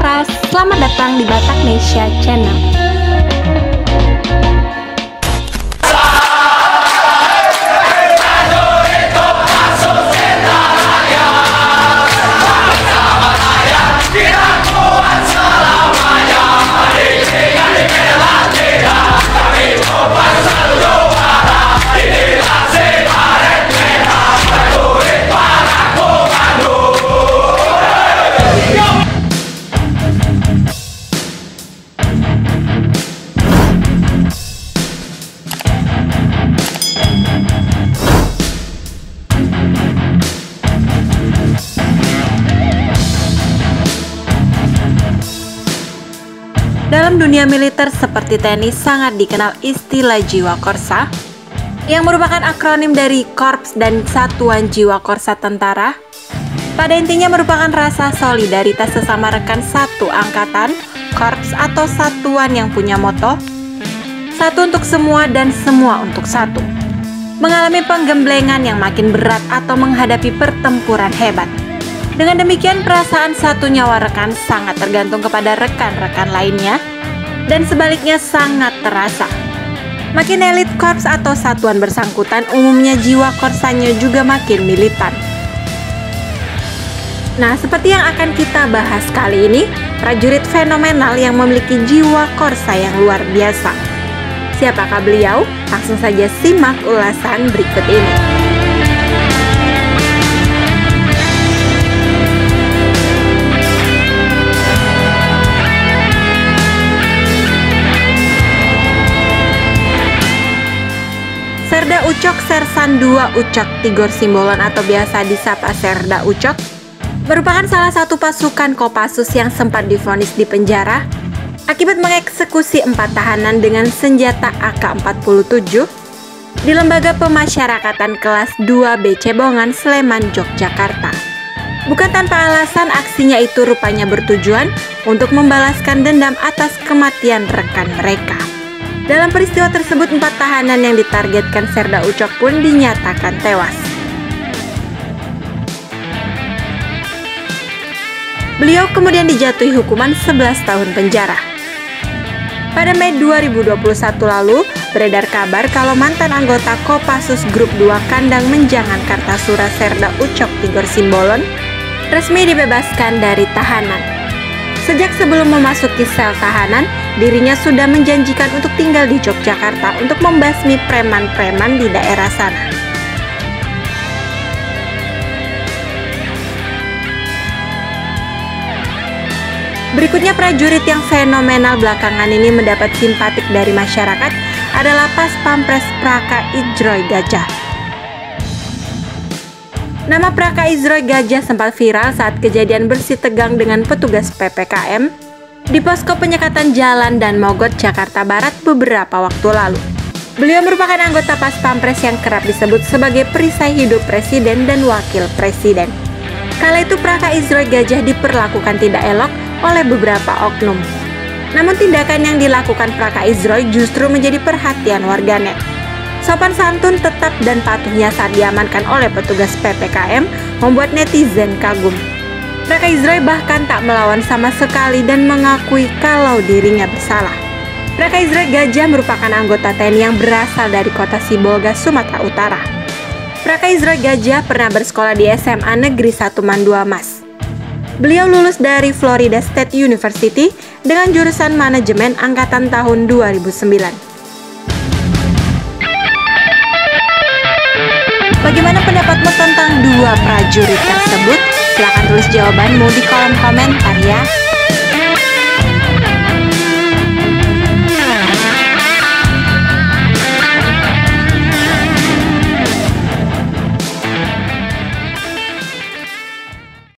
Nusantara, selamat datang di Bataknesia Channel. Dalam dunia militer seperti TNI sangat dikenal istilah Jiwa Korsa yang merupakan akronim dari Korps dan Satuan Jiwa Korsa Tentara. Pada intinya merupakan rasa solidaritas sesama rekan satu angkatan, korps atau satuan yang punya moto satu untuk semua dan semua untuk satu. Mengalami penggemblengan yang makin berat atau menghadapi pertempuran hebat. Dengan demikian, perasaan satu nyawa rekan sangat tergantung kepada rekan-rekan lainnya, dan sebaliknya sangat terasa. Makin elit korps atau satuan bersangkutan, umumnya jiwa korsanya juga makin militan. Nah, seperti yang akan kita bahas kali ini, prajurit fenomenal yang memiliki jiwa korsa yang luar biasa. Siapakah beliau? Langsung saja simak ulasan berikut ini. Serda Ucok Sersan II Ucok Tigor Simbolon atau biasa disapa Serda Ucok merupakan salah satu pasukan Kopassus yang sempat divonis di penjara akibat mengeksekusi 4 tahanan dengan senjata AK-47 di Lembaga Pemasyarakatan Kelas 2B Cebongan, Sleman, Yogyakarta. Bukan tanpa alasan, aksinya itu rupanya bertujuan untuk membalaskan dendam atas kematian rekan mereka. Dalam peristiwa tersebut, 4 tahanan yang ditargetkan Serda Ucok pun dinyatakan tewas. Beliau kemudian dijatuhi hukuman 11 tahun penjara. Pada Mei 2021 lalu, beredar kabar kalau mantan anggota Kopassus Grup 2 Kandang Menjangan Kartasura Serda Ucok Tigor Simbolon resmi dibebaskan dari tahanan. Sejak sebelum memasuki sel tahanan, dirinya sudah menjanjikan untuk tinggal di Yogyakarta untuk membasmi preman-preman di daerah sana. Berikutnya, prajurit yang fenomenal belakangan ini mendapat simpatik dari masyarakat adalah Pas Pampres Praka Ijroy Gajah. Nama Praka Ijroy Gajah sempat viral saat kejadian bersih tegang dengan petugas PPKM di posko penyekatan jalan dan Mogot, Jakarta Barat beberapa waktu lalu. Beliau merupakan anggota Pas Pampres yang kerap disebut sebagai perisai hidup presiden dan wakil presiden. Kala itu Praka Ijroy Gajah diperlakukan tidak elok oleh beberapa oknum. Namun tindakan yang dilakukan Praka Ijroy justru menjadi perhatian warganet. Sopan santun, tetap dan patuhnya saat diamankan oleh petugas PPKM membuat netizen kagum. Praka Ijroy bahkan tak melawan sama sekali dan mengakui kalau dirinya bersalah. Praka Ijroy Gajah merupakan anggota TNI yang berasal dari kota Sibolga, Sumatera Utara. Praka Ijroy Gajah pernah bersekolah di SMA Negeri 1 Mandua Mas. Beliau lulus dari Florida State University dengan jurusan manajemen angkatan tahun 2009. Bagaimana pendapatmu tentang dua prajurit tersebut? Silahkan tulis jawabanmu di kolom komentar ya.